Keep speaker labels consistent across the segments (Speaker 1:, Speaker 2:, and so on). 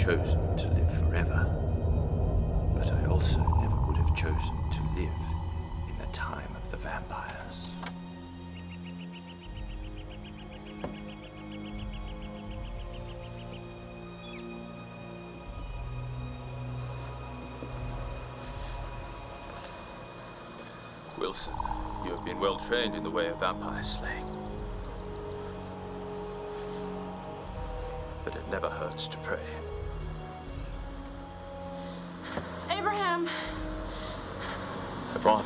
Speaker 1: chosen to live forever, but I also never would have chosen to live in the time of the vampires. Wilson, you have been well trained in the way of vampire slaying. But it never hurts to pray.
Speaker 2: Abraham!
Speaker 1: Yvonne.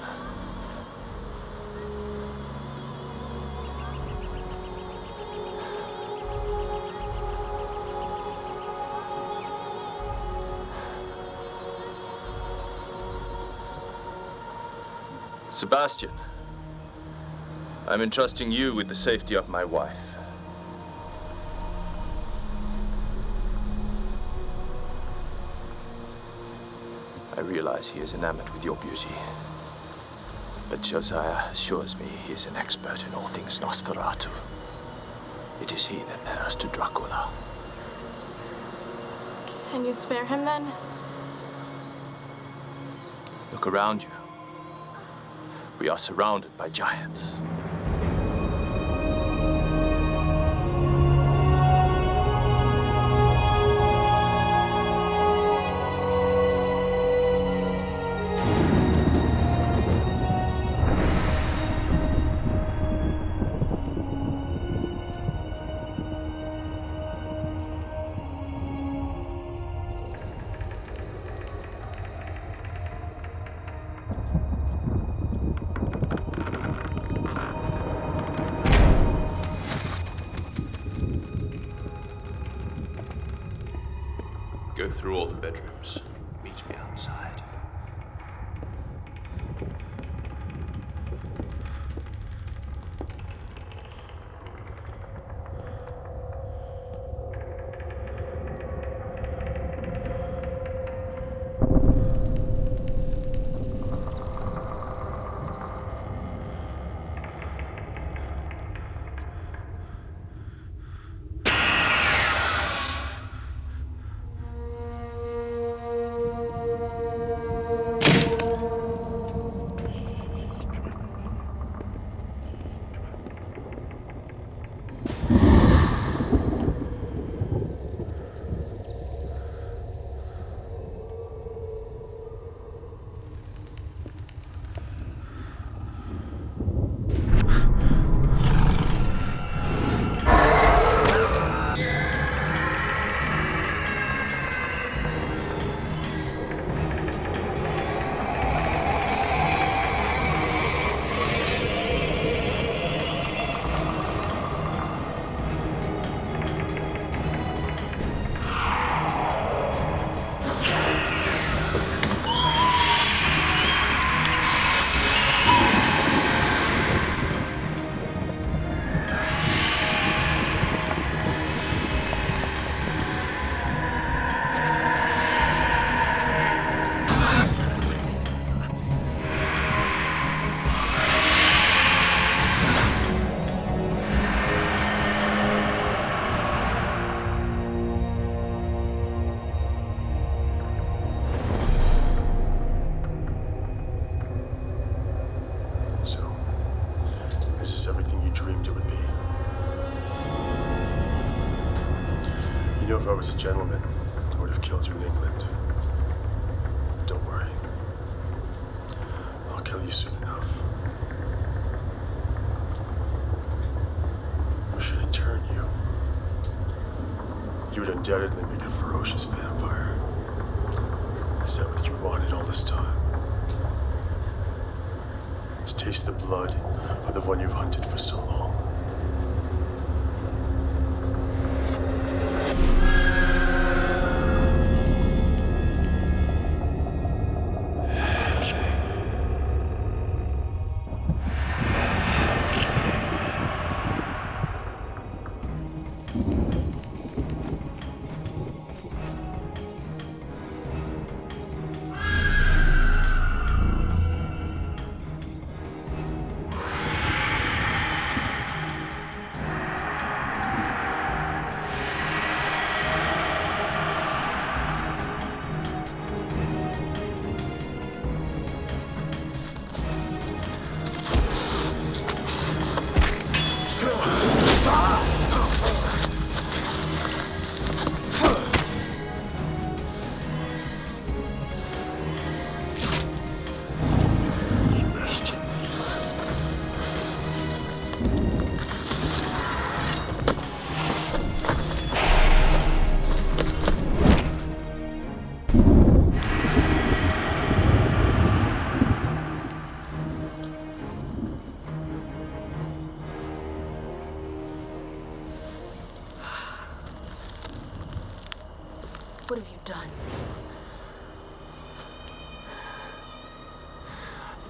Speaker 1: Sebastian, I'm entrusting you with the safety of my wife. I realize he is enamored with your beauty, but Josiah assures me he is an expert in all things Nosferatu. It is he that led us to Dracula.
Speaker 2: Can you spare him then?
Speaker 1: Look around you. We are surrounded by giants. Go through all the bedrooms. Meet me outside.
Speaker 3: If I was a gentleman, I would have killed you in England. Don't worry. I'll kill you soon enough. Where should I turn you? You would undoubtedly make a ferocious vampire. Is that what you wanted all this time? To taste the blood of the one you've hunted for so long?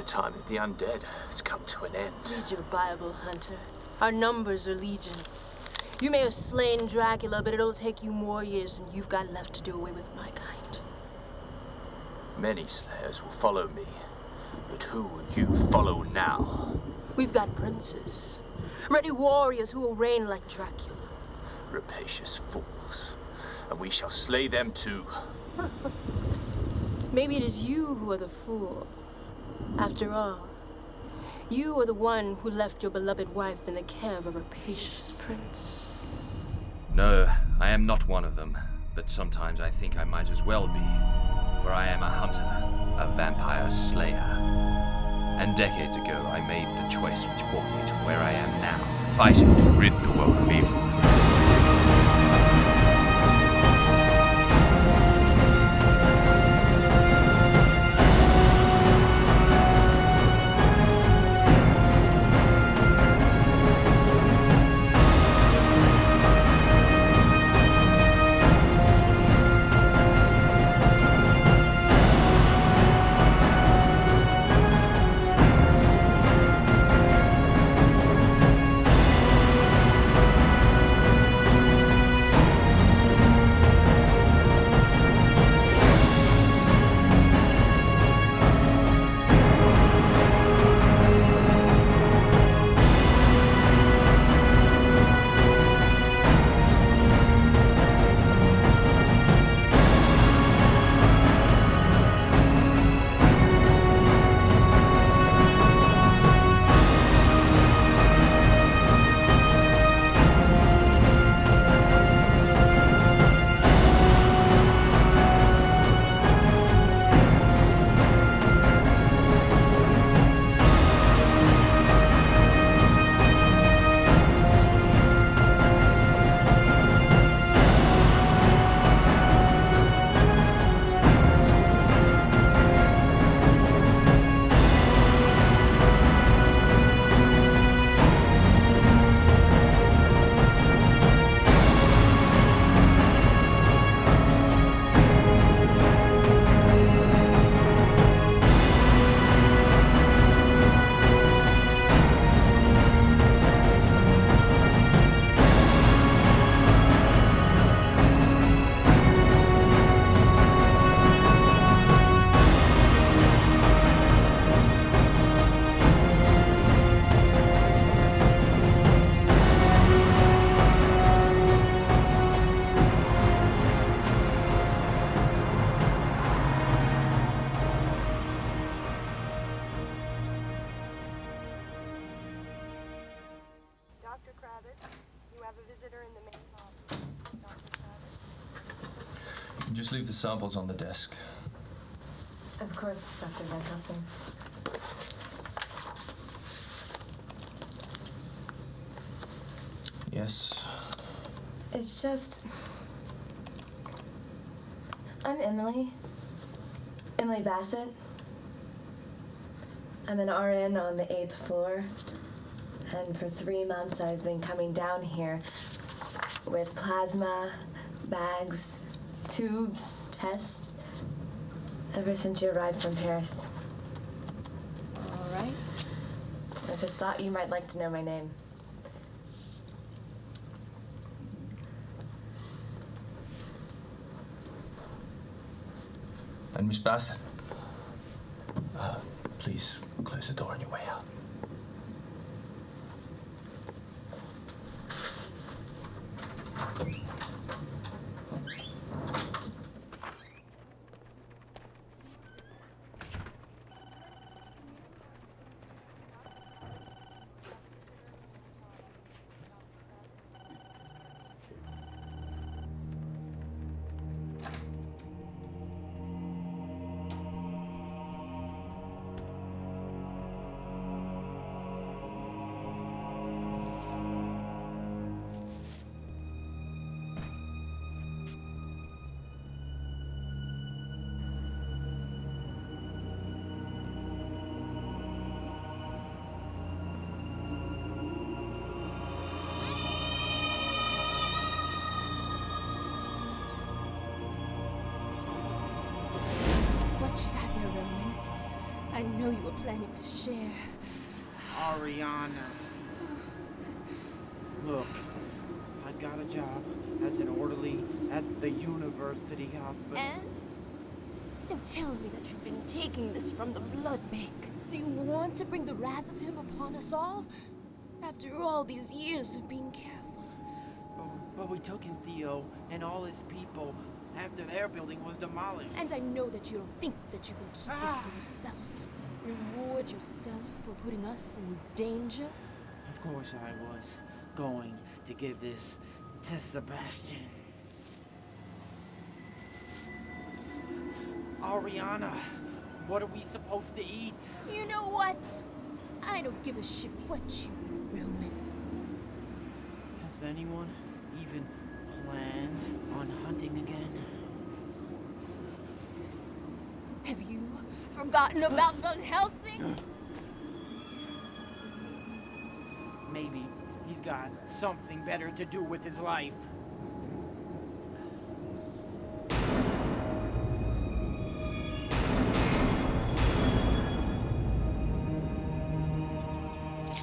Speaker 1: time that the undead has come to an end.
Speaker 4: Read your Bible, Hunter. Our numbers are legion. You may have slain Dracula, but it'll take you more years than you've got left to do away with my kind.
Speaker 1: Many slayers will follow me, but who will you follow now?
Speaker 4: We've got princes, ready warriors who will reign like Dracula.
Speaker 1: Rapacious fools, and we shall slay them too.
Speaker 4: Maybe it is you who are the fool. After all, you are the one who left your beloved wife in the care of a rapacious prince.
Speaker 5: No, I am not one of them, but sometimes I think I might as well be, for I am a hunter, a vampire slayer. And decades ago I made the choice which brought me to where I am now, fighting to rid the world of evil.
Speaker 1: Just leave the samples on the desk.
Speaker 6: Of course, Dr. Van Helsing.
Speaker 1: Yes.
Speaker 6: It's just... I'm Emily. Emily Bassett. I'm an RN on the 8th floor. And for 3 months I've been coming down here with plasma, bags, tubes, tests, ever since you arrived from Paris.
Speaker 2: All right.
Speaker 6: I just thought you might like to know my name.
Speaker 1: And Miss Bassett, please close the door on your way out.
Speaker 2: I know you were planning to share.
Speaker 7: Ariana. Look, I got a job as an orderly at the university hospital.
Speaker 2: And? Don't tell me that you've been taking this from the blood bank. Do you want to bring the wrath of him upon us all? After all these years of being careful.
Speaker 7: But we took in Theo and all his people after their building was demolished.
Speaker 2: And I know that you don't think that you can keep this for yourself. Reward yourself for putting us in danger?
Speaker 7: Of course I was going to give this to Sebastian. Ariana, what are we supposed to eat?
Speaker 2: You know what? I don't give a shit what you eat, Roman.
Speaker 7: Has anyone even planned on hunting again?
Speaker 2: Have you forgotten about Van Helsing?
Speaker 7: Maybe he's got something better to do with his life.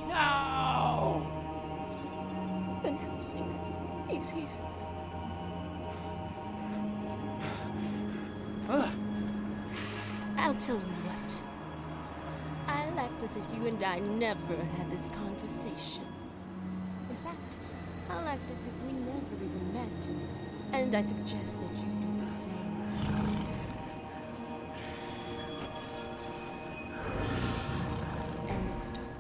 Speaker 7: No!
Speaker 2: Van Helsing, he's here. I'll tell you what. I'll act as if you and I never had this conversation. In fact, I'll act as if we never even met. And I suggest that you do the same. And next time,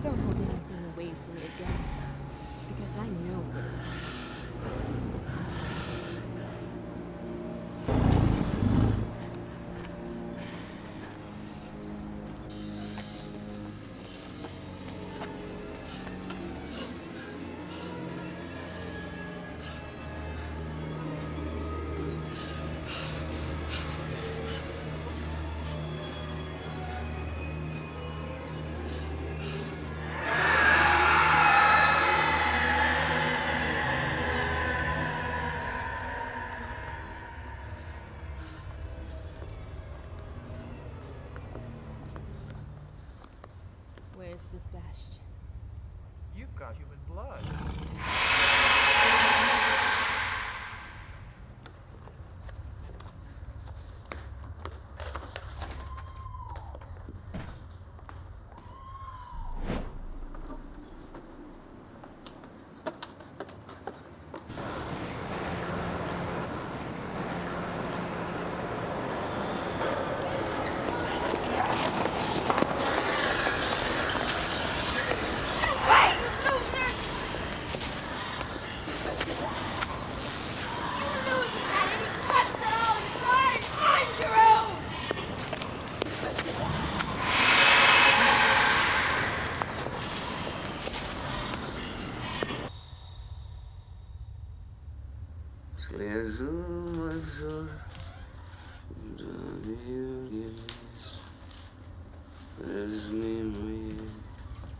Speaker 2: don't hold anything away from me again. Because I know where to find you. Where's Sebastian?
Speaker 8: You've got human blood.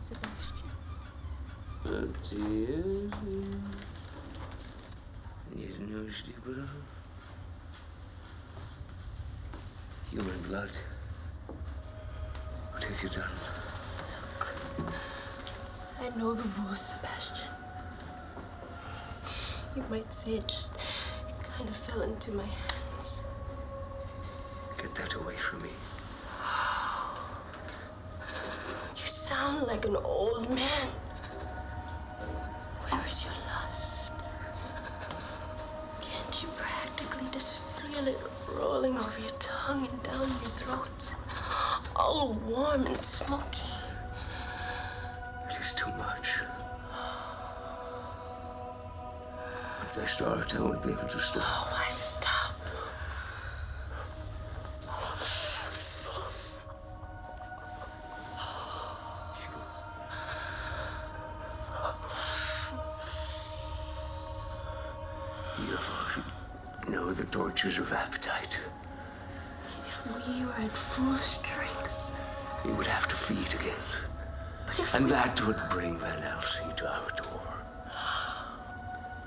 Speaker 2: Sebastian.
Speaker 1: Human blood. What have you done?
Speaker 4: Look, I know the rules, Sebastian. You might say it just kind of fell into my hands.
Speaker 1: Get that away from me.
Speaker 4: You sound like an old man. Where is your lust? Can't you practically just feel it rolling over your tongue and down your throat? All warm and smoky.
Speaker 1: It is too much. Once I start, I won't be able to stop.
Speaker 4: Oh, why stop?
Speaker 1: You know the tortures of appetite.
Speaker 4: If we were at full strength.
Speaker 1: You would have to feed again.
Speaker 4: But if
Speaker 1: and that would bring Van Helsing to our door.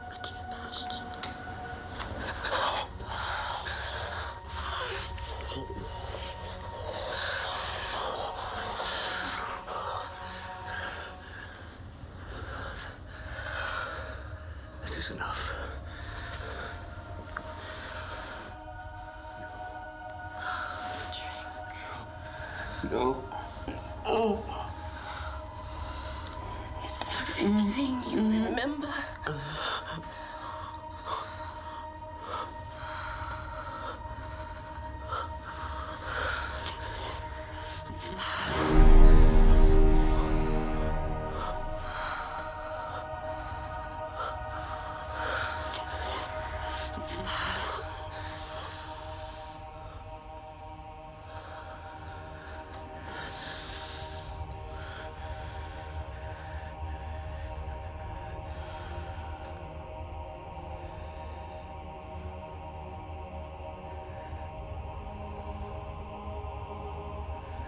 Speaker 4: But Sebastian.
Speaker 9: No. Oh.
Speaker 4: Is everything you remember?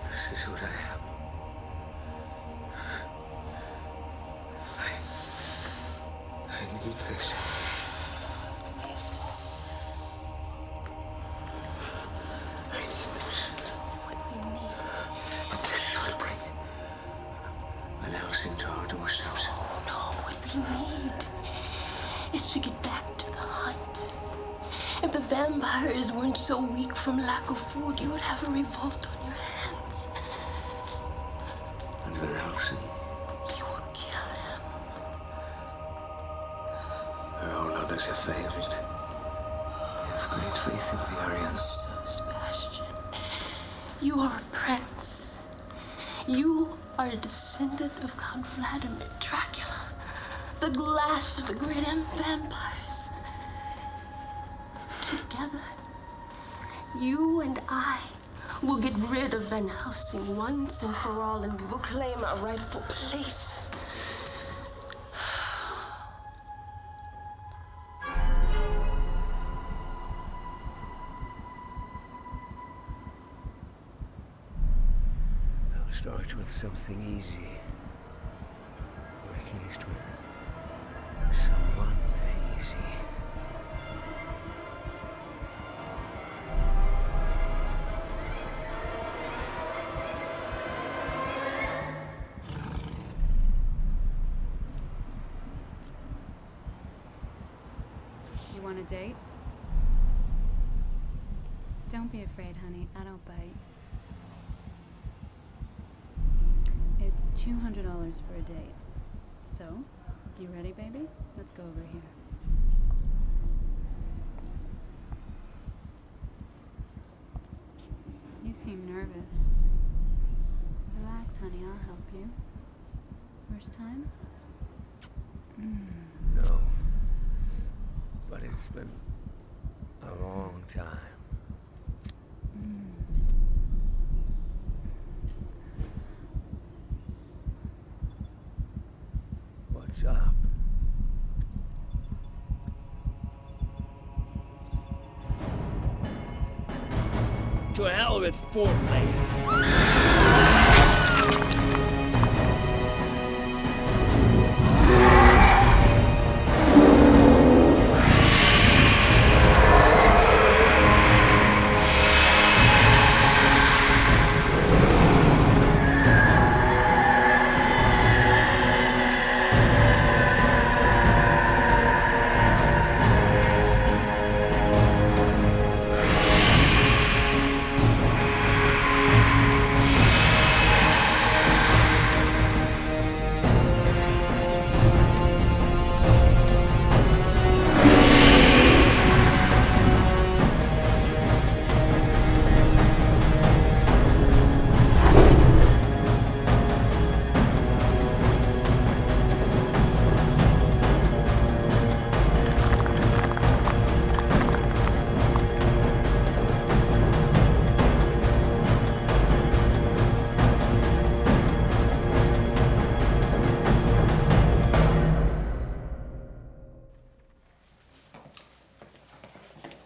Speaker 9: This is what I am. I need this. I need this.
Speaker 4: What we need.
Speaker 9: And this will bring an Helsing to our doorsteps.
Speaker 4: Oh no, what we need is to get back to the hunt. If the vampires weren't so weak from lack of food, you would have a revolt on your hands.
Speaker 9: And Van Helsing,
Speaker 4: You will kill him.
Speaker 9: where all others have failed. You have great faith in the Aryans.
Speaker 4: So, Sebastian, you are a prince. You are a descendant of Count Vladimir Dracula, the last of the great vampires. Together, you and I will get rid of Van Helsing once and for all, and we will claim our rightful place.
Speaker 9: I'll start with something easy. Or at least with someone easy.
Speaker 10: You want a date? Don't be afraid, honey. I don't bite. It's $200 for a date. So, you ready, baby? Let's go over here. You seem nervous. Relax, honey. I'll help you. First time?
Speaker 9: No. But it's been a long time. What's up? To hell with foreplay.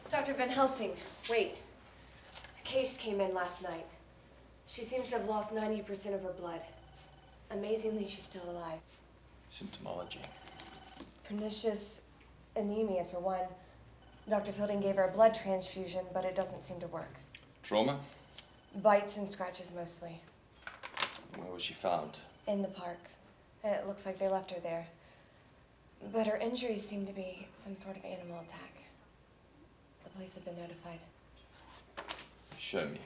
Speaker 6: Dr. Van Helsing, wait. A case came in last night. She seems to have lost 90% of her blood. Amazingly, she's still alive.
Speaker 1: Symptomology.
Speaker 6: Pernicious anemia, for one. Dr. Fielding gave her a blood transfusion, but it doesn't seem to work.
Speaker 1: Trauma?
Speaker 6: Bites and scratches mostly.
Speaker 1: Where was she found?
Speaker 6: In the park. It looks like they left her there. But her injuries seem to be some sort of animal attack. The police have been notified.
Speaker 1: Show me.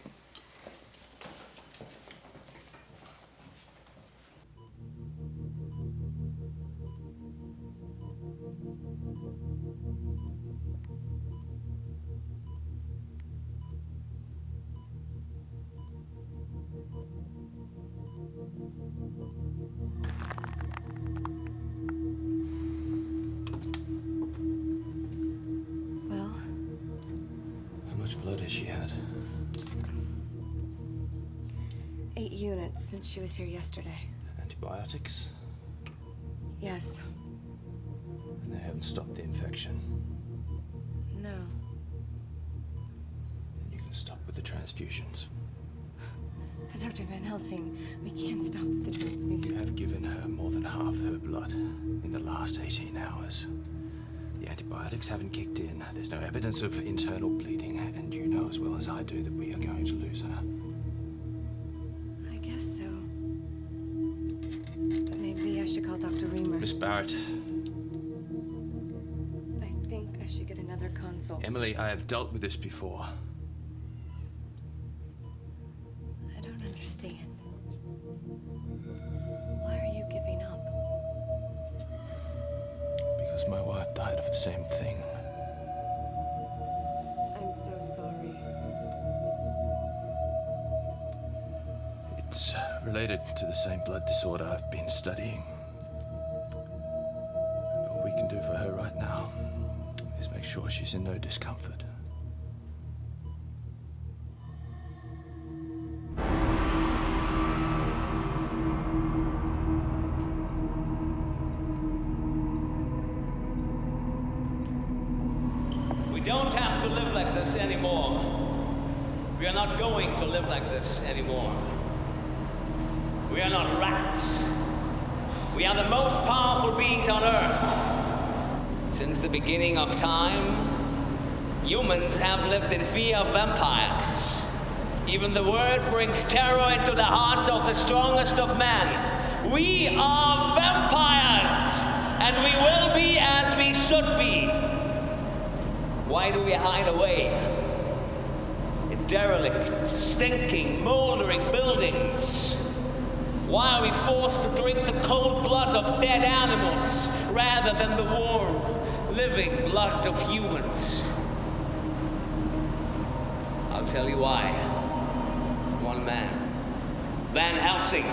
Speaker 6: 8 units since she was here yesterday.
Speaker 5: Antibiotics?
Speaker 6: Yes.
Speaker 5: And they haven't stopped the infection.
Speaker 6: No.
Speaker 5: Then you can stop with the transfusions.
Speaker 6: Dr. Van Helsing, we can't stop the transfusion.
Speaker 5: You have given her more than half her blood in the last 18 hours. The antibiotics haven't kicked in. There's no evidence of internal bleeding, and you know as well as I do that we are going to lose her.
Speaker 6: I guess so. But maybe I should call Dr. Reamer.
Speaker 5: Miss Barrett.
Speaker 6: I think I should get another consult.
Speaker 5: Emily, I have dealt with this before.
Speaker 6: I don't understand. Why are you giving up?
Speaker 5: Because my wife died of the same thing.
Speaker 6: I'm so sorry.
Speaker 5: It's related to the same blood disorder I've been studying. And all we can do for her right now is make sure she's in no discomfort.
Speaker 11: We don't have to live like this anymore. We are not going to live like this anymore. We are not rats. We are the most powerful beings on Earth. Since the beginning of time, humans have lived in fear of vampires. Even the word brings terror into the hearts of the strongest of men. We are vampires, and we will be as we should be. Why do we hide away? In derelict, stinking, moldering buildings. Why are we forced to drink the cold blood of dead animals rather than the warm, living blood of humans? I'll tell you why. One man, Van Helsing.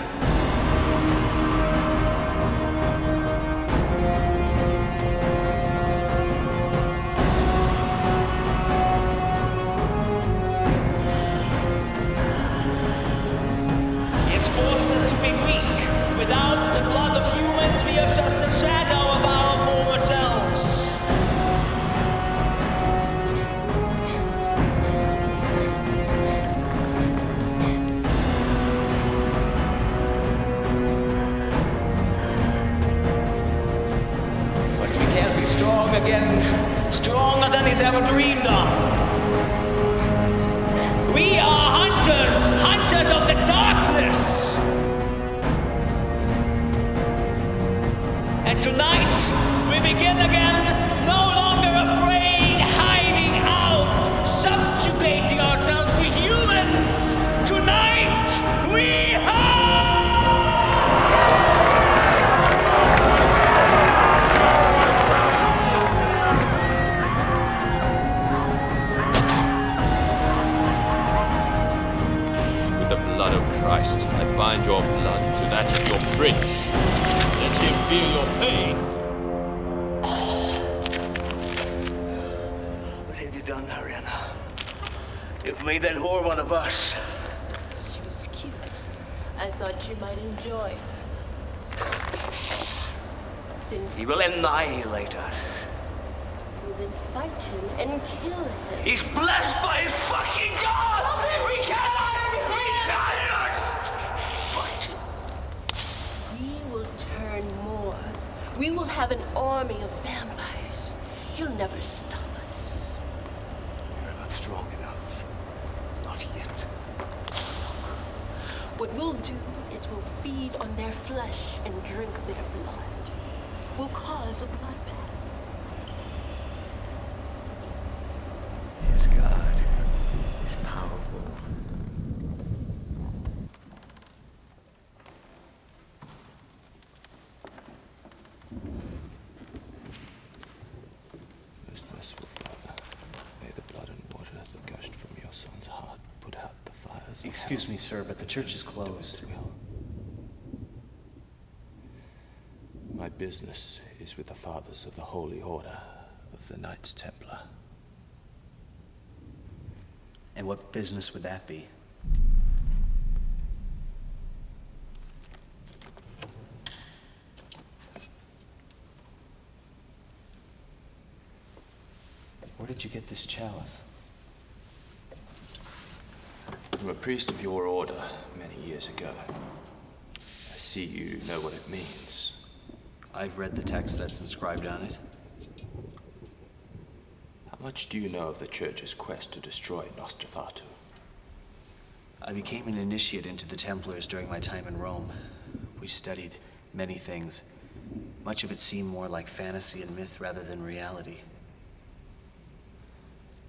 Speaker 11: Forced us to be weak. Without the blood of humans, we are just a shadow of our former selves. But we can be strong again, stronger than he's ever dreamed of. We are hunters, hunters of the darkness. And tonight, we begin again, no longer afraid, hiding out, subjugating ourselves to humans. Tonight, we
Speaker 5: With the blood of Christ, I bind your blood to that of your prince. Let him feel your pain.
Speaker 11: What have you done, Ariana? You've made that whore one of us.
Speaker 4: She was cute. I thought you might enjoy.
Speaker 11: He will annihilate us.
Speaker 4: You then fight him and kill him.
Speaker 11: He's blessed by his fucking God! We cannot fight him!
Speaker 4: We will turn more. We will have an army of vampires. He'll never stop us.
Speaker 11: You're not strong enough. Not yet.
Speaker 4: What we'll do is we'll feed on their flesh and drink their blood. We'll cause a bloodbath.
Speaker 9: His God is powerful.
Speaker 5: Most merciful Father, may the blood and water that gushed from your son's heart put out the fires.
Speaker 12: Excuse me, sir, but the church is closed.
Speaker 5: My business is with the fathers of the Holy Order of the Knights Templar.
Speaker 12: And what business would that be? did you get this chalice?
Speaker 5: From a priest of your order many years ago. I see you know what it means.
Speaker 12: I've read the text that's inscribed on it.
Speaker 5: How much do you know of the Church's quest to destroy Nosferatu?
Speaker 12: I became an initiate into the Templars during my time in Rome. We studied many things. Much of it seemed more like fantasy and myth rather than reality.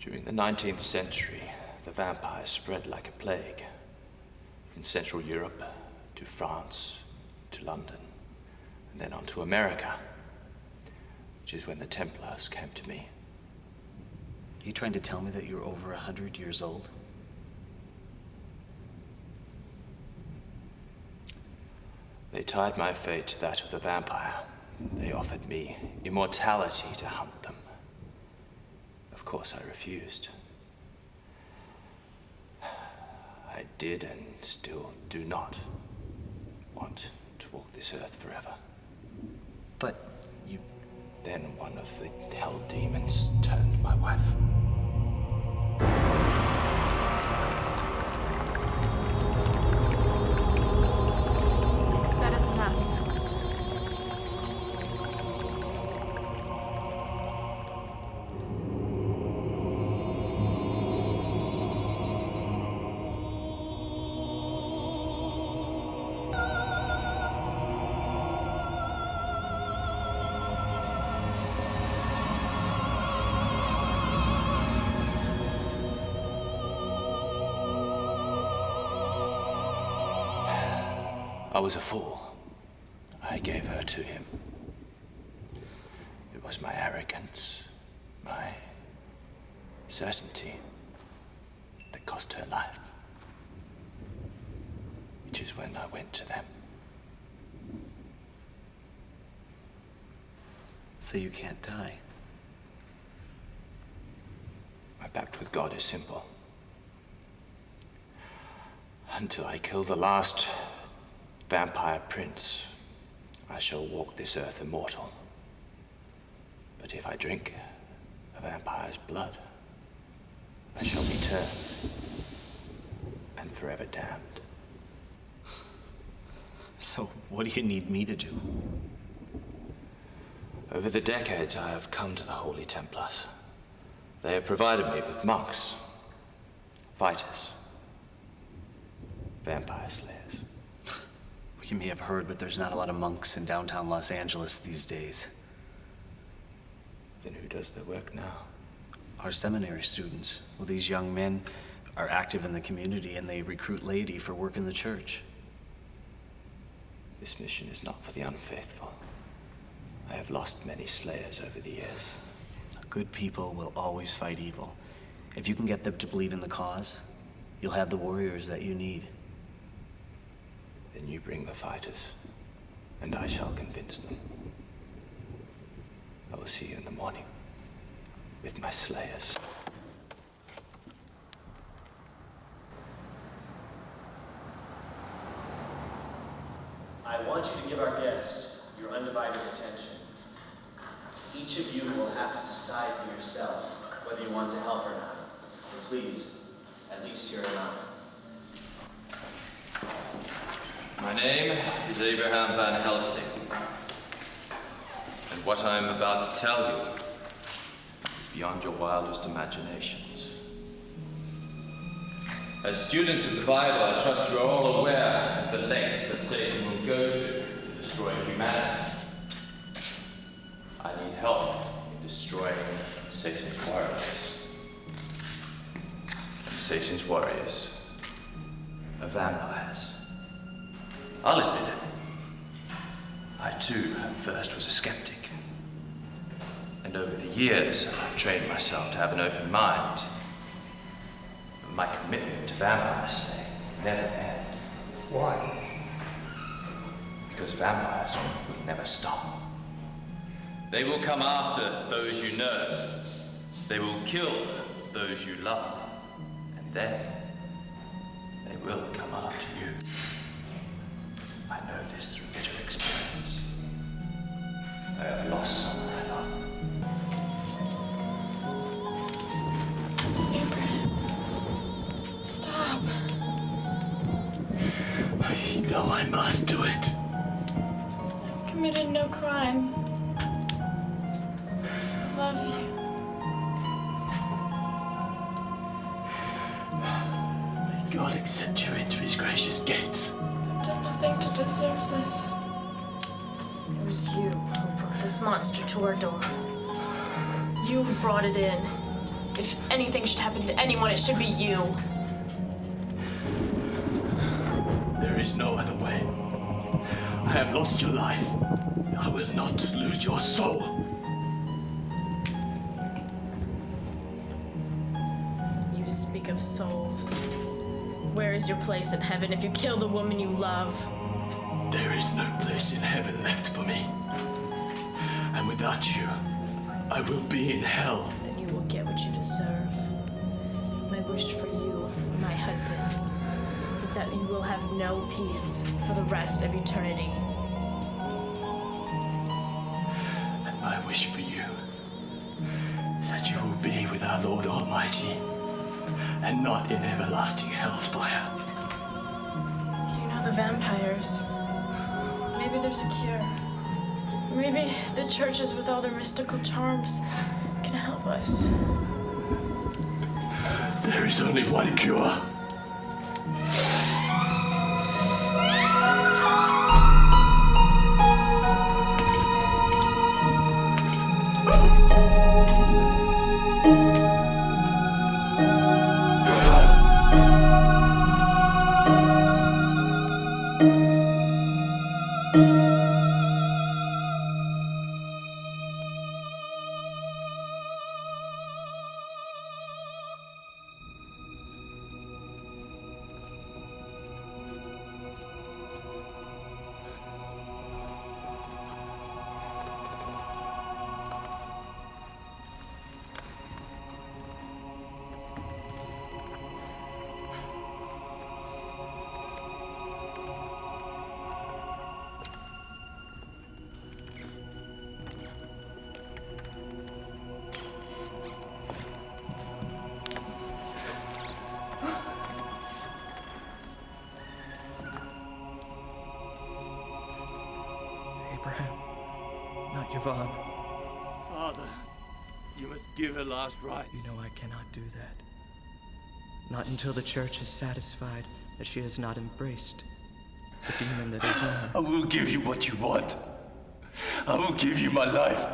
Speaker 5: During the 19th century, the vampires spread like a plague. From Central Europe to France to London, and then on to America, which is when the Templars came to me.
Speaker 12: Are you trying to tell me that you're over 100 years old?
Speaker 5: They tied my fate to that of the vampire. They offered me immortality to hunt them. Of course, I refused. I did and still do not want to walk this earth forever.
Speaker 12: But you...
Speaker 5: Then one of the hell demons turned my wife.
Speaker 4: That is enough.
Speaker 5: I was a fool. I gave her to him. It was my arrogance, my certainty that cost her life. Which is when I went to them.
Speaker 12: So you can't die?
Speaker 5: My pact with God is simple. Until I kill the last vampire prince, I shall walk this earth immortal. But if I drink a vampire's blood, I shall be turned and forever damned.
Speaker 12: So what do you need me to do?
Speaker 5: Over the decades, I have come to the Holy Templars. They have provided me with monks, fighters, vampire slayers.
Speaker 12: You may have heard, but there's not a lot of monks in downtown Los Angeles these days.
Speaker 5: Then who does the work now?
Speaker 12: Our seminary students. Well, these young men are active in the community and they recruit laity for work in the church.
Speaker 5: This mission is not for the unfaithful. I have lost many slayers over the years.
Speaker 12: Good people will always fight evil. If you can get them to believe in the cause, you'll have the warriors that you need.
Speaker 5: Then you bring the fighters, and I shall convince them. I will see you in the morning with my slayers.
Speaker 13: I want you to give our guest your undivided attention. Each of you will have to decide for yourself whether you want to help or not. But please, at least hear him out.
Speaker 5: My name is Abraham van Helsing, and what I am about to tell you is beyond your wildest imaginations. As students of the Bible, I trust you are all aware of the lengths that Satan will go to destroy humanity. I need help in destroying Satan's warriors. And Satan's warriors are vampires. I'll admit it. I too, at first, was a skeptic. And over the years, I've trained myself to have an open mind. But my commitment to vampire slaying never end.
Speaker 13: Why?
Speaker 5: Because vampires will never stop. They will come after those you know. They will kill those you love. And then, they will come after you. I know this through bitter experience. I have lost someone I love.
Speaker 3: know I must do it.
Speaker 4: I've committed no crime. I love you.
Speaker 3: May God accept you into his gracious gates.
Speaker 4: I've done nothing to deserve this.
Speaker 14: It was you who brought this monster to our door. You who brought it in. If anything should happen to anyone, it should be you.
Speaker 3: There is no other way. I have lost your life. I will not lose your soul.
Speaker 14: You speak of souls. Where is your place in heaven if you kill the woman you love?
Speaker 3: There is no place in heaven left for me. And without you, I will be in hell.
Speaker 14: Then you will get what you deserve. My wish for you, my husband, is that you will have no peace for the rest of eternity.
Speaker 3: And my wish for you is that you will be with our Lord Almighty and not in everlasting hellfire.
Speaker 14: You know the vampires. Maybe there's a cure. Maybe the churches with all their mystical charms can help us.
Speaker 3: There is only one cure.
Speaker 15: Yvonne.
Speaker 3: Father, you must give her last rites.
Speaker 15: You know I cannot do that. Not until the church is satisfied that she has not embraced the demon that is in her.
Speaker 3: I will give you what you want. I will give you my life.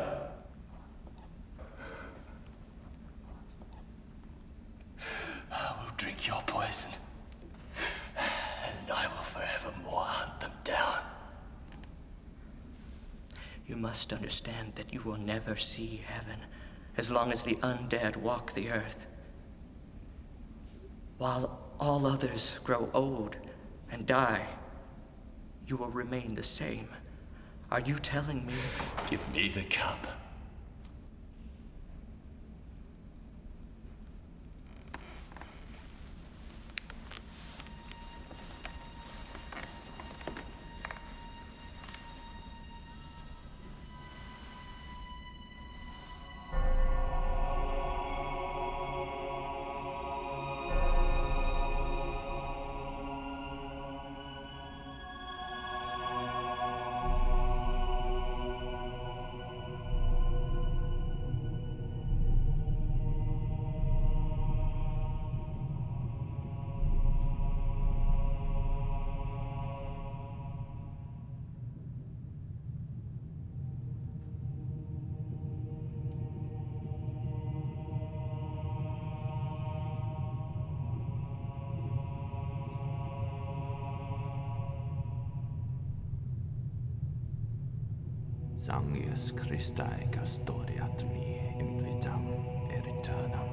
Speaker 3: I will drink your poison. And I will forevermore hunt them down.
Speaker 15: You must understand that you will never see heaven as long as the undead walk the earth. While all others grow old and die, you will remain the same. Are you telling me?
Speaker 3: Give me the cup.
Speaker 16: Sangius Christae castoriat mi in vitam aeternam.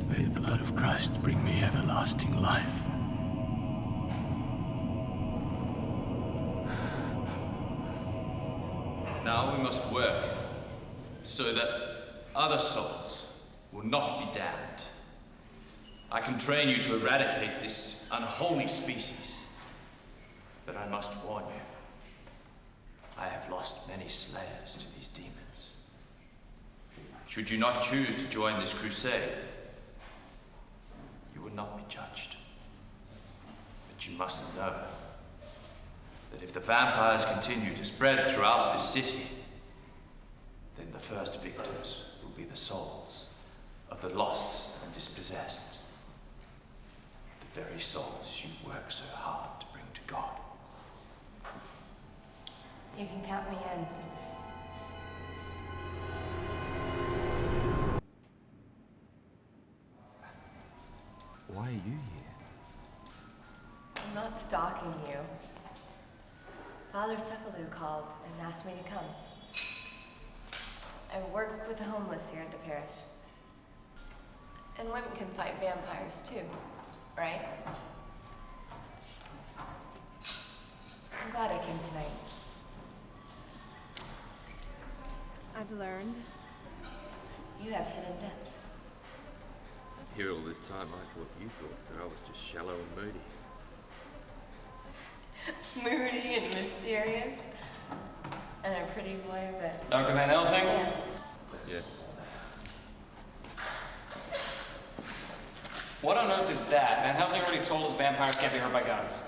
Speaker 3: May the blood of Christ bring me everlasting life.
Speaker 5: Now we must work so that other souls will not be damned. I can train you to eradicate this unholy species. But I must warn you, I have lost many slayers to these demons. Should you not choose to join this crusade, you will not be judged. But you must know that if the vampires continue to spread throughout this city, then the first victims will be the souls of the lost and dispossessed. The very souls you work so hard to bring to God.
Speaker 6: You can count me in.
Speaker 16: Why are you here?
Speaker 6: I'm not stalking you. Father Cephalou called and asked me to come. I work with the homeless here at the parish. And women can fight vampires too, right? I'm glad I came tonight.
Speaker 10: I've learned.
Speaker 6: You have hidden depths.
Speaker 5: Here all this time, I thought you thought that I was just shallow and moody.
Speaker 6: Moody and mysterious. And a pretty boy, but...
Speaker 11: Dr. Van Helsing?
Speaker 6: Yeah.
Speaker 5: Yes.
Speaker 11: What on earth is that? Van Helsing already told us vampires can't be hurt by guns.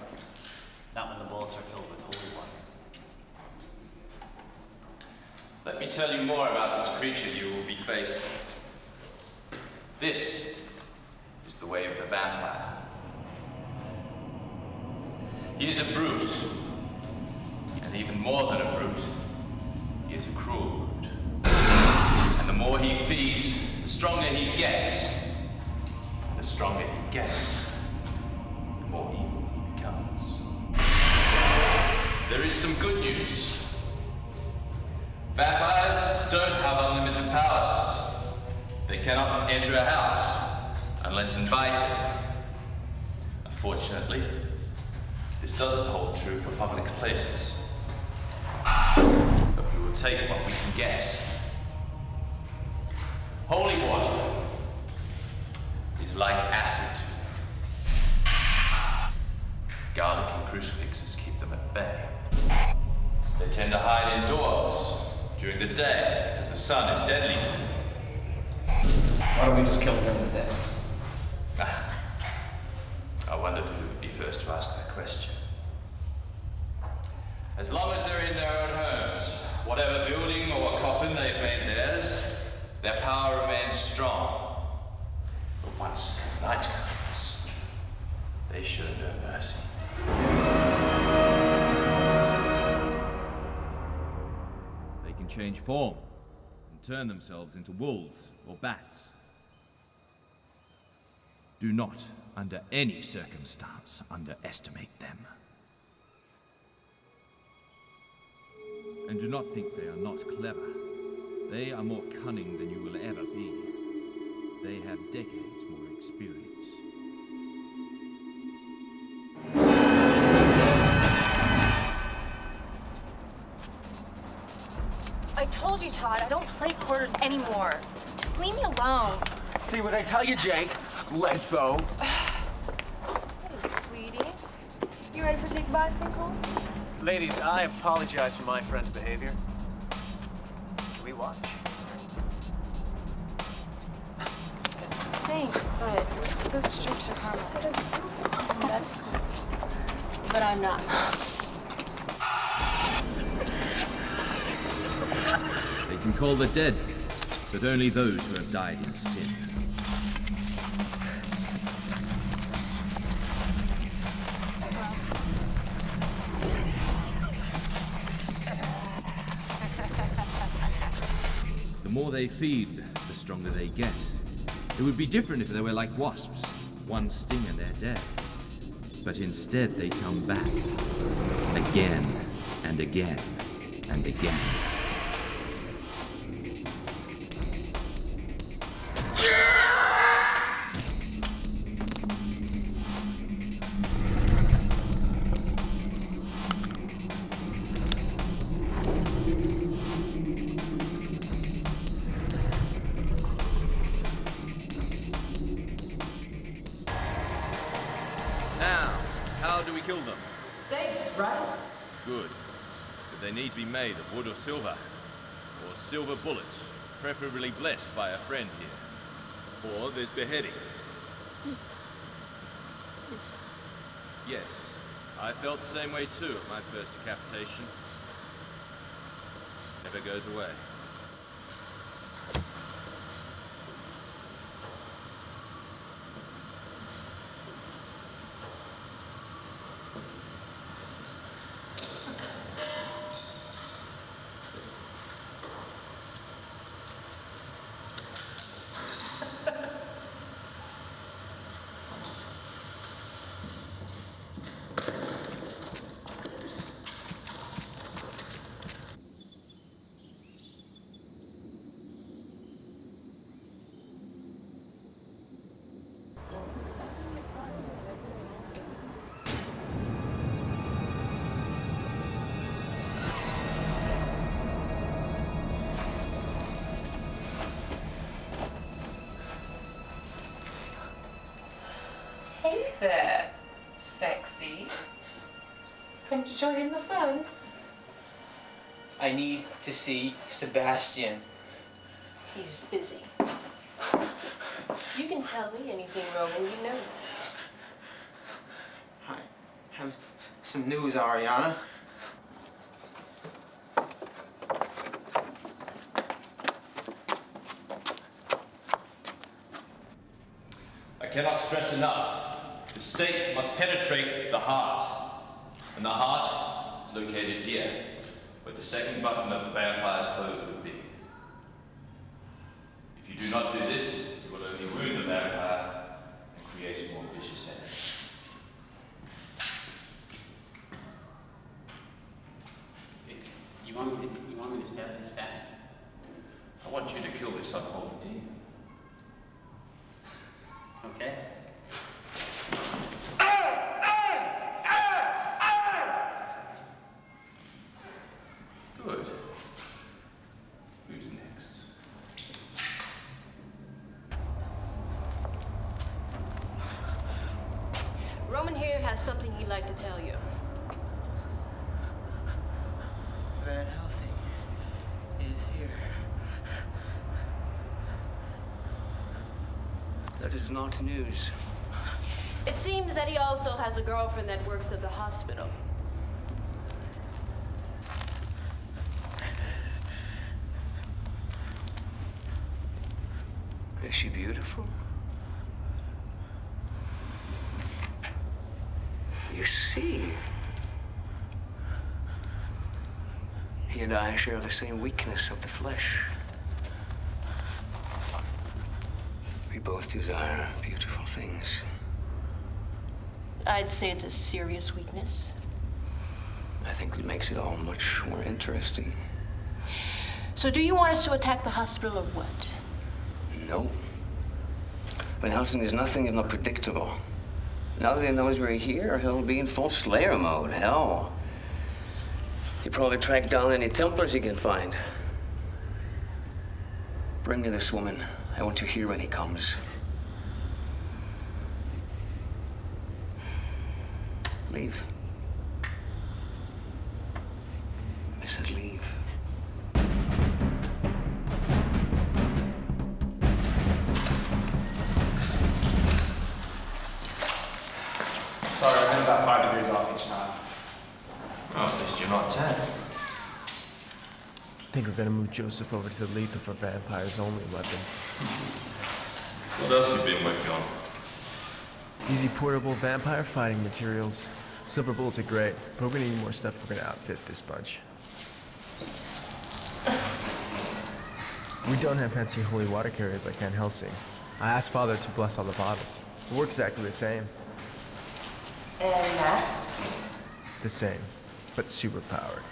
Speaker 12: Not when the bullets are filled with holy water.
Speaker 5: Let me tell you more about this creature you will be facing. This is the way of the vampire. He is a brute, and even more than a brute, he is a cruel brute. And the more he feeds, the stronger he gets. And the stronger he gets, the more evil he becomes. There is some good news. Vampires don't have unlimited powers. They cannot enter a house unless invited. Unfortunately, this doesn't hold true for public places. But we will take what we can get. Holy water is like acid. Garlic and crucifixes keep them at bay. They tend to hide indoors during the day because the sun is deadly to them.
Speaker 11: Why don't we just kill them during the day?
Speaker 5: I wondered who would be first to ask that question. As long as they're in their own homes, whatever building or coffin they've made theirs, their power remains strong. But once night comes, they show no mercy.
Speaker 17: They can change form and turn themselves into wolves or bats. Do not, under any circumstance, underestimate them. And do not think they are not clever. They are more cunning than you will ever be. They have decades more experience.
Speaker 18: I told you, Todd, I don't play quarters anymore. Just leave me alone.
Speaker 9: See what I tell you, Jake? Lesbo.
Speaker 18: Hey, sweetie. You ready for big bicycle?
Speaker 13: Ladies, I apologize for my friend's behavior. Can we watch?
Speaker 18: Thanks, but those strokes are harmless. That's cool. But I'm not.
Speaker 17: They can call the dead, but only those who have died in sin. The more they feed, the stronger they get. It would be different if they were like wasps. One sting and they're dead. But instead they come back. Again and again and again.
Speaker 5: Now, how do we kill them?
Speaker 19: Thanks, right?
Speaker 5: Good. But they need to be made of wood or silver bullets, preferably blessed by a friend here. Or there's beheading. Yes, I felt the same way too at my first decapitation. Never goes away.
Speaker 19: Hey there, sexy. Couldn't you join the fun?
Speaker 20: I need to see Sebastian.
Speaker 4: He's busy. You can tell me anything, Roman, you know that.
Speaker 20: I have some news, Ariana.
Speaker 5: I cannot stress enough. The stake must penetrate the heart. And the heart is located here, where the second button of the vampire's clothes would be. If you do not do this, you will only wound the vampire and create a more vicious enemy.
Speaker 20: You want me to stab this sack?
Speaker 5: I want you to kill this unholy demon.
Speaker 20: Okay.
Speaker 5: Good. Who's next?
Speaker 4: Roman here has something he'd like to tell you.
Speaker 20: Van Helsing is here. That is not news.
Speaker 4: It seems that he also has a girlfriend that works at the hospital.
Speaker 20: Is she beautiful? You see, he and I share the same weakness of the flesh. We both desire beautiful things.
Speaker 4: I'd say it's a serious weakness.
Speaker 20: I think it makes it all much more interesting.
Speaker 4: So do you want us to attack the hospital or what?
Speaker 20: No. Van Helsing is nothing if not predictable. Now that he knows we're here, he'll be in full Slayer mode. Hell, he'll probably track down any Templars he can find. Bring me this woman. I want to hear when he comes. Leave. I said leave.
Speaker 21: Sorry, I've been about 5 degrees off each night.
Speaker 5: Well, at least you're not 10.
Speaker 22: I think we're gonna move Joseph over to the lethal for vampires only weapons.
Speaker 5: What else have you been working on?
Speaker 22: Easy portable vampire fighting materials. Silver bullets are great, but we're gonna need more stuff if we're gonna outfit this bunch. We don't have fancy holy water carriers like Van Helsing. I asked Father to bless all the bottles. It works exactly the same.
Speaker 19: And that?
Speaker 22: The same, but super powered.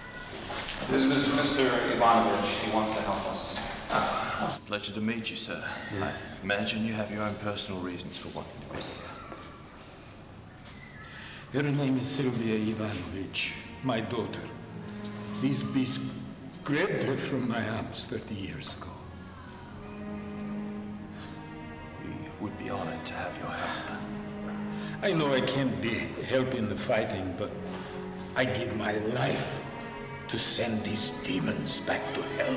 Speaker 21: This is Mr. Ivanovich. He wants to help us.
Speaker 5: It's a pleasure to meet you, sir. Yes. I imagine you have your own personal reasons for wanting to be here.
Speaker 23: Her name is Sylvia Ivanovich, my daughter. These beasts grabbed her from my arms 30 years ago.
Speaker 5: We would be honored to have your help.
Speaker 23: I know I can't be helping the fighting, but I give my life to send these demons back to hell.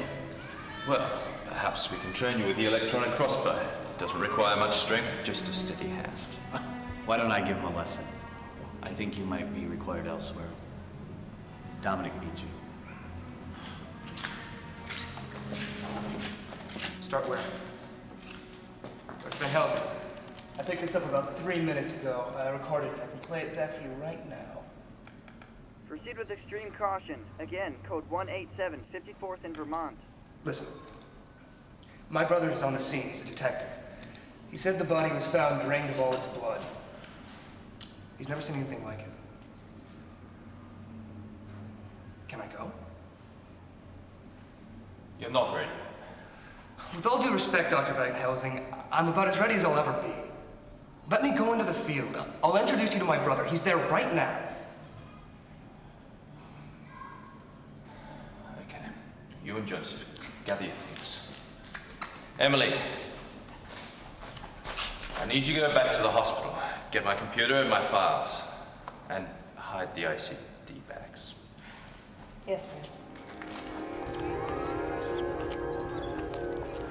Speaker 5: Well, perhaps we can train you with the electronic crossbow. It doesn't require much strength, just a steady hand.
Speaker 12: Why don't I give him a lesson? I think you might be required elsewhere. Dominic needs you.
Speaker 15: Start where? Dr. Helsing. I picked this up about 3 minutes ago. I recorded it. I can play it back for you right now.
Speaker 2: Proceed with extreme caution. Again, code 187, 54th in Vermont.
Speaker 15: Listen. My brother is on the scene. He's a detective. He said the body was found drained of all its blood. He's never seen anything like it. Can I go?
Speaker 5: You're not ready.
Speaker 15: With all due respect, Dr. Van Helsing, I'm about as ready as I'll ever be. Let me go into the field. I'll introduce you to my brother. He's there right now.
Speaker 5: Okay. You and Joseph, gather your things. Emily, I need you to go back to the hospital. Get my computer and my files. And hide the ICD bags.
Speaker 6: Yes, Brent.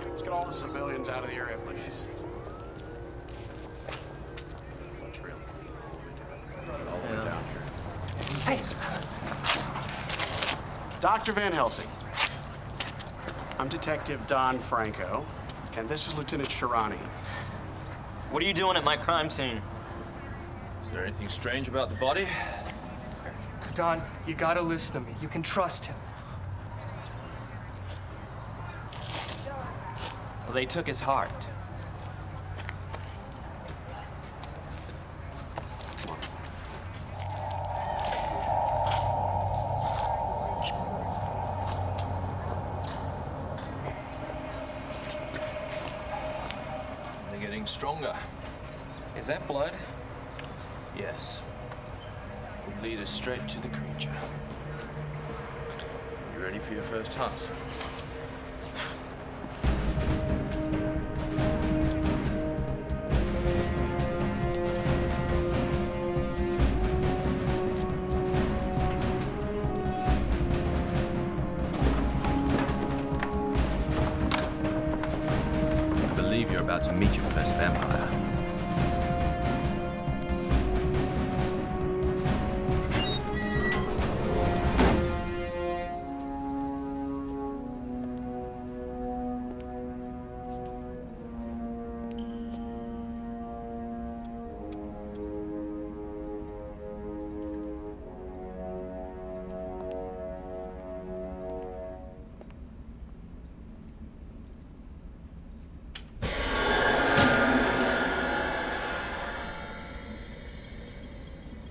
Speaker 7: Let's get all the civilians out of the area, please.
Speaker 15: Hey.
Speaker 7: Dr. Van Helsing. I'm Detective Don Franco, and this is Lieutenant Shirani.
Speaker 13: What are you doing at my crime scene?
Speaker 5: Is there anything strange about the body?
Speaker 15: Don, you gotta listen to me. You can trust him.
Speaker 13: Well, they took his heart.
Speaker 5: They're getting stronger. Is that blood? Yes. Would lead us straight to the creature. You ready for your first hunt? I believe you're about to meet your first vampire.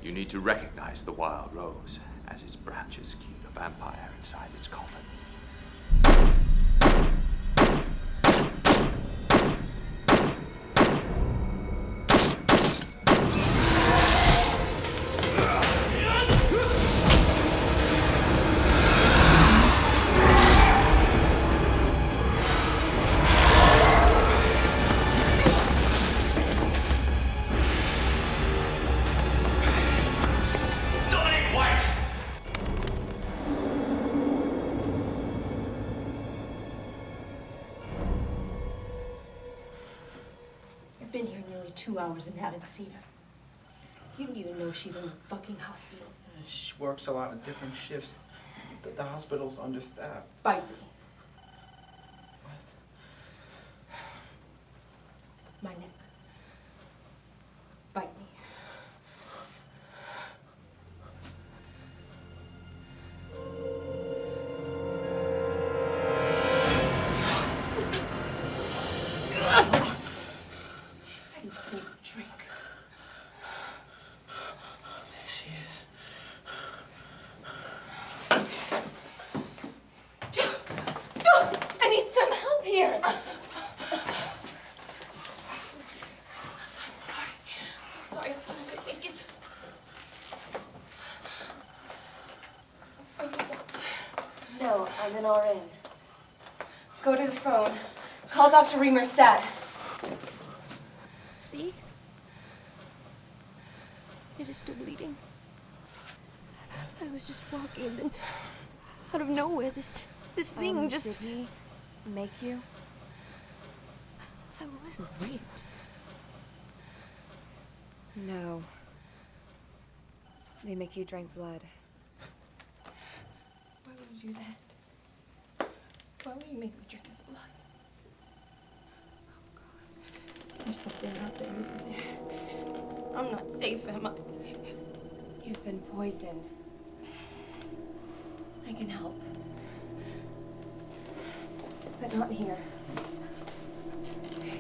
Speaker 5: You need to recognize the wild rose as its branches keep the vampire inside its coffin.
Speaker 4: I've been here nearly 2 hours and haven't seen her. You don't even know she's in the fucking hospital.
Speaker 8: She works a lot of different shifts. The hospital's understaffed.
Speaker 4: Bite me.
Speaker 8: What?
Speaker 4: My neck. Bite me. I didn't say drink.
Speaker 8: There she is.
Speaker 4: I need some help here. I'm sorry. I'm not gonna make it. Are you a doctor?
Speaker 6: No, I'm an RN. Go to the phone. Call Dr. Reamer stat.
Speaker 4: See? Is it still bleeding?
Speaker 1: I was just walking, and then out of nowhere, this thing just...
Speaker 18: Did he make you?
Speaker 1: I wasn't raped.
Speaker 18: No. They make you drink blood.
Speaker 4: Why would you do that? Why would you make me drink his blood? Oh, God. There's something out there, isn't there? I'm not safe, am I?
Speaker 6: You've been poisoned. I can help. But not here.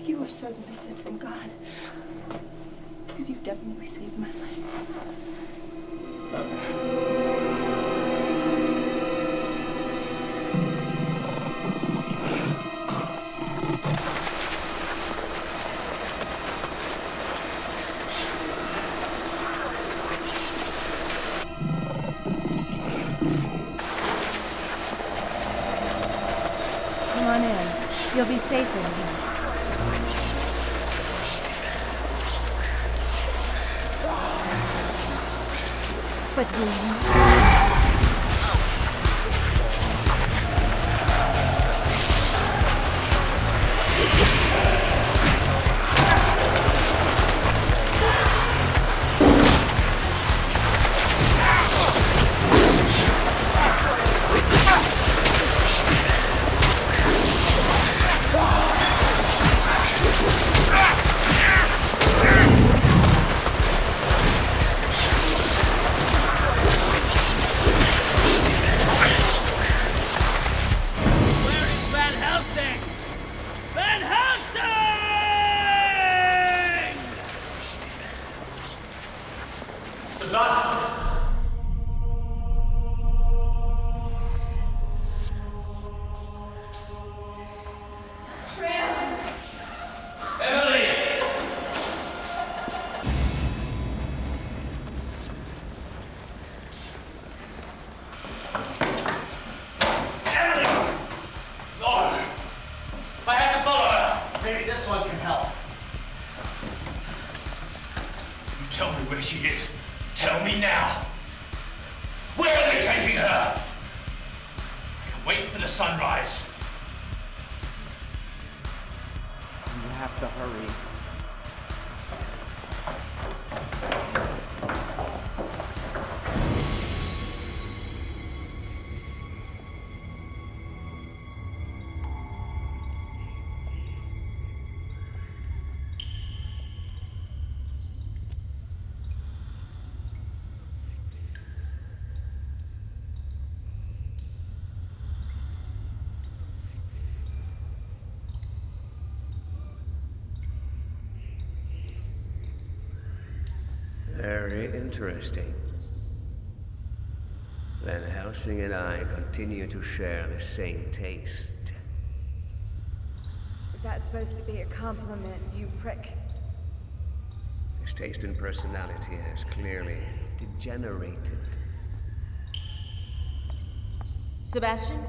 Speaker 4: You were certainly sent from God. Because you've definitely saved my life.
Speaker 18: Come on in. You'll be safe in here. But will you?
Speaker 9: Very interesting. Van Helsing and I continue to share the same taste.
Speaker 18: Is that supposed to be a compliment, you prick?
Speaker 9: His taste and personality has clearly degenerated.
Speaker 1: Sebastian,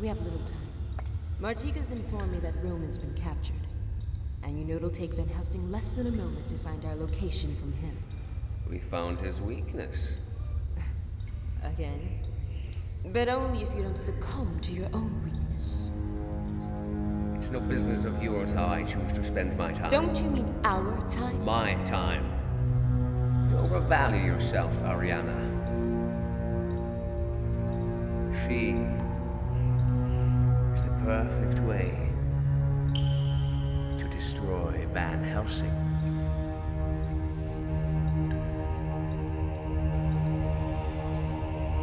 Speaker 1: we have little time. Martika's informed me that Roman's been captured. And you know it'll take Van Helsing less than a moment to find our location from him.
Speaker 9: We found his weakness.
Speaker 1: Again? But only if you don't succumb to your own weakness.
Speaker 9: It's no business of yours how I choose to spend my time.
Speaker 1: Don't you mean our time?
Speaker 9: My time. You overvalue yourself, Ariana. She is the perfect way to destroy Van Helsing.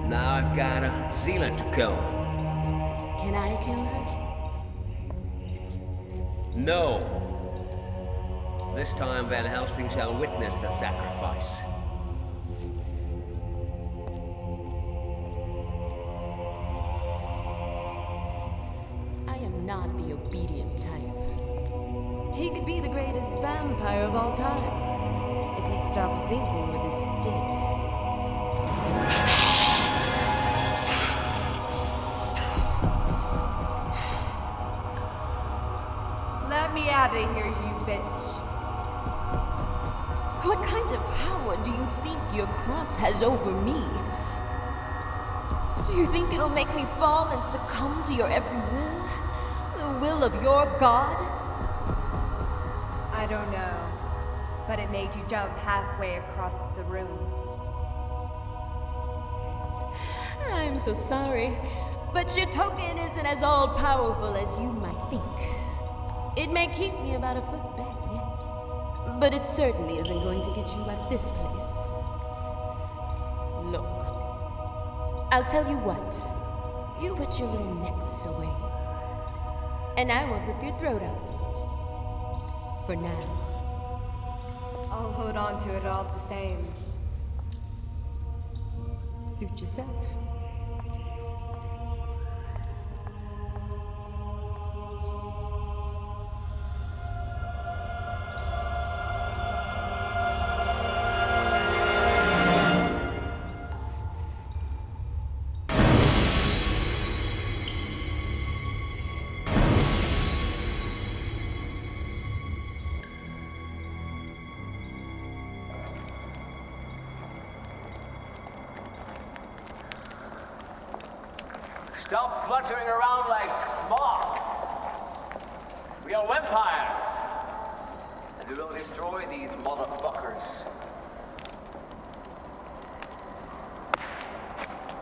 Speaker 9: Now I've got a Zealand to kill.
Speaker 1: Can I kill her?
Speaker 9: No. This time Van Helsing shall witness the sacrifice.
Speaker 1: I am not the obedient type. He could be the greatest vampire of all time if he'd stop thinking with his dick.
Speaker 18: Let me out of here, you bitch.
Speaker 1: What kind of power do you think your cross has over me? Do you think it'll make me fall and succumb to your every will? The will of your god?
Speaker 3: I don't know, but it made you jump halfway across the room.
Speaker 1: I'm so sorry, but your token isn't as all-powerful as you might think. It may keep me about a foot back yet, but it certainly isn't going to get you out of this place. Look, I'll tell you what. You put your little necklace away, and I won't rip your throat out. For now.
Speaker 3: I'll hold on to it all the same.
Speaker 1: Suit yourself.
Speaker 11: Stop fluttering around like moths. We are vampires.
Speaker 20: And we will destroy these motherfuckers.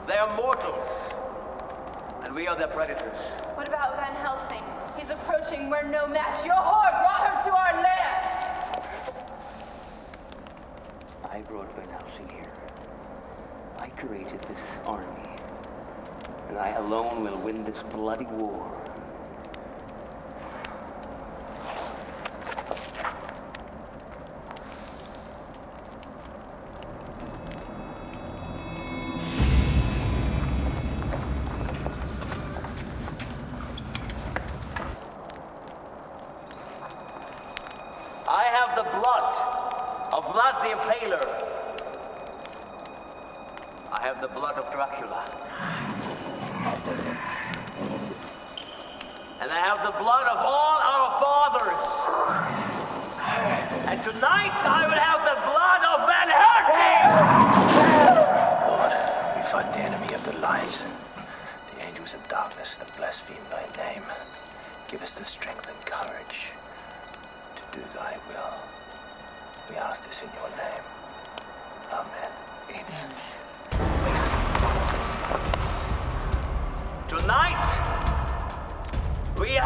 Speaker 20: They are mortals. And we are their predators.
Speaker 4: What about Van Helsing? He's approaching. We're no match. Your whore brought him to our land.
Speaker 9: I brought Van Helsing here. I created this army. And I alone will win this bloody war.
Speaker 11: I have the blood of Vlad the Impaler. I have the blood of Dracula. And I have the blood of all our fathers. And tonight I will have the blood of Van Helsing!
Speaker 12: Lord, we fight the enemy of the light, the angels of darkness that blaspheme thy name. Give us the strength and courage to do thy will. We ask this in your name. Amen.
Speaker 9: Amen.
Speaker 11: Tonight, we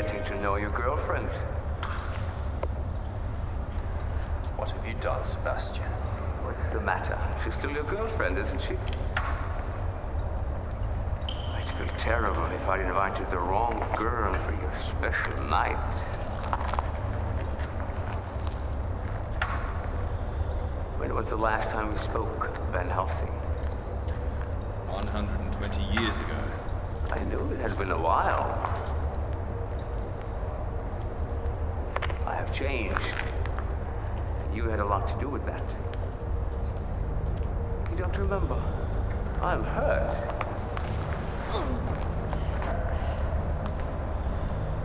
Speaker 20: getting to know your girlfriend.
Speaker 12: What have you done, Sebastian?
Speaker 20: What's the matter? She's still your girlfriend, isn't she? I'd feel terrible if I'd invited the wrong girl for your special night. When was the last time we spoke, Van Helsing?
Speaker 5: 120 years ago.
Speaker 20: I knew it had been a while. I have changed. You had a lot to do with that. You don't remember? I'm hurt.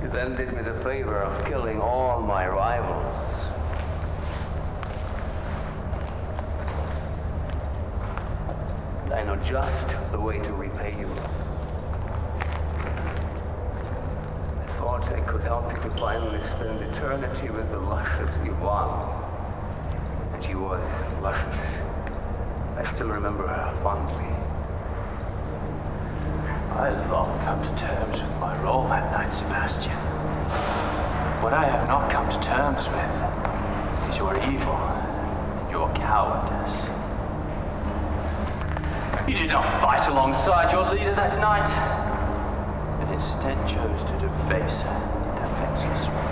Speaker 20: You then did me the favor of killing all my rivals. I know just the way to repay you. I thought I could help you to finally spend eternity with the luscious Yvonne. And she was luscious. I still remember her fondly.
Speaker 12: I long come to terms with my role that night, Sebastian. What I have not come to terms with is your evil and your cowardice. You did not fight alongside your leader that night, but instead chose to deface her, defenseless woman.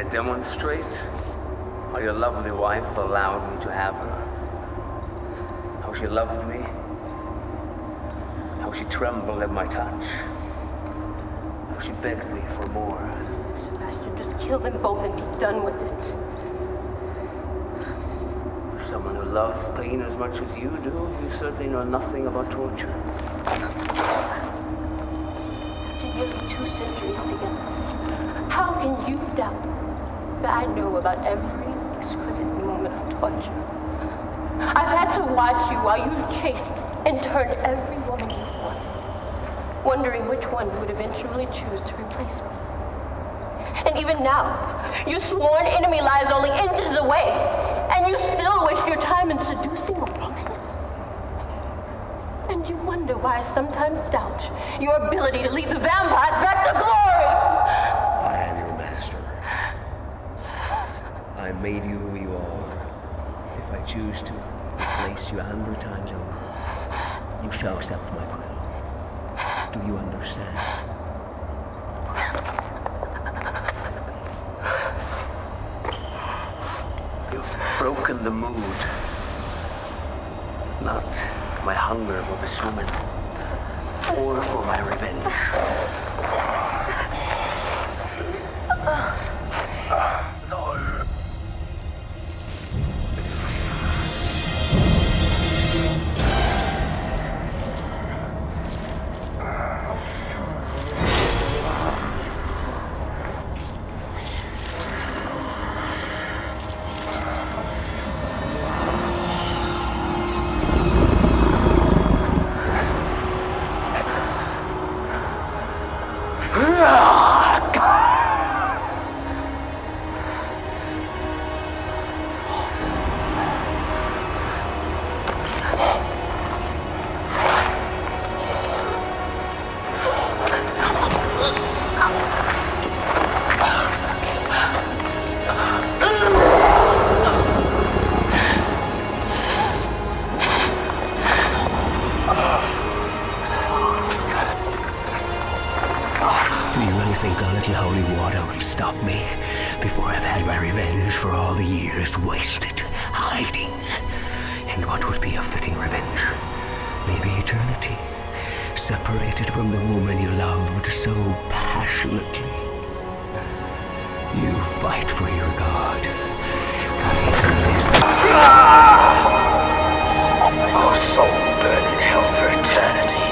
Speaker 20: Demonstrate how your lovely wife allowed me to have her. How she loved me. How she trembled at my touch. How she begged me for more.
Speaker 4: Sebastian, just kill them both and be done with it.
Speaker 20: For someone who loves pain as much as you do, you certainly know nothing about torture.
Speaker 4: After nearly 2 centuries together, how can you doubt that I know about every exquisite moment of torture? I've had to watch you while you've chased and turned every woman you've wanted, wondering which one you would eventually choose to replace me. And even now, your sworn enemy lies only inches away, and you still waste your time in seducing a woman. And you wonder why I sometimes doubt your ability to lead the vampires back to glory.
Speaker 9: I am your master. I made you who you are. If I choose to replace you 100 times over, you shall accept my will. Do you understand?
Speaker 20: You've broken the mood. Not my hunger for this woman, or for my revenge.
Speaker 9: for all the years wasted, hiding. And what would be a fitting revenge? Maybe eternity, separated from the woman you loved so passionately. You fight for your God.
Speaker 12: Your soul burn in hell for eternity.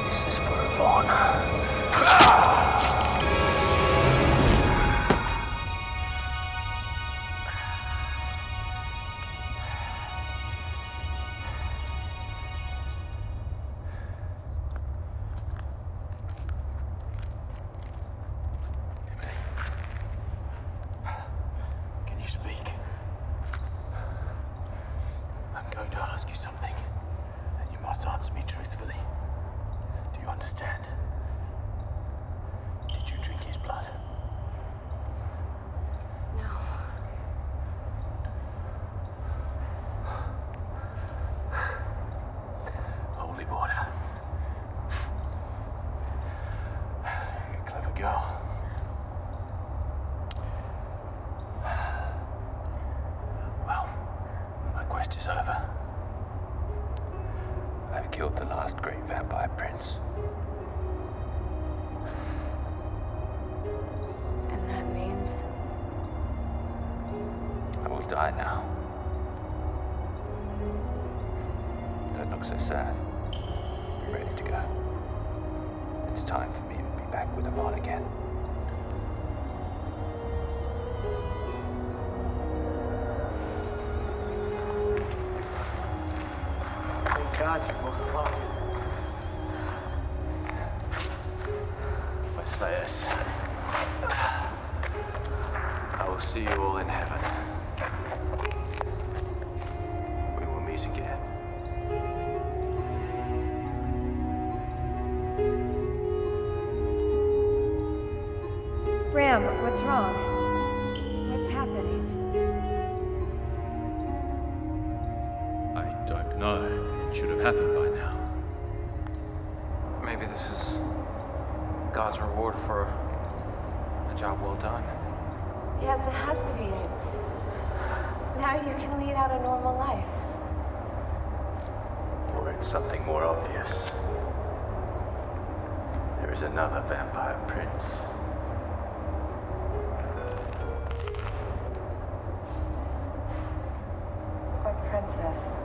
Speaker 12: This is for Yvonne. Can you speak? I'm going to ask you something, and you must answer me truthfully. Do you understand? Did you drink his blood?
Speaker 6: No.
Speaker 12: Holy water. You're a clever girl. Well, my quest is over. I've killed the last great vampire prince.
Speaker 6: And that means?
Speaker 12: I will die now. Don't look so sad. I'm ready to go. It's time for me to be back with Yvonne again.
Speaker 8: Thank God you're both alive.
Speaker 12: My slayers. I will see you all in heaven. We will meet again.
Speaker 3: Bram, what's wrong? What's happening?
Speaker 5: I don't know. It should have happened by now.
Speaker 21: Maybe this is God's reward for a job well done.
Speaker 3: Yes, it has to be it. Now you can lead out a normal life.
Speaker 12: Or it's something more obvious. There is another vampire prince.
Speaker 3: What princess?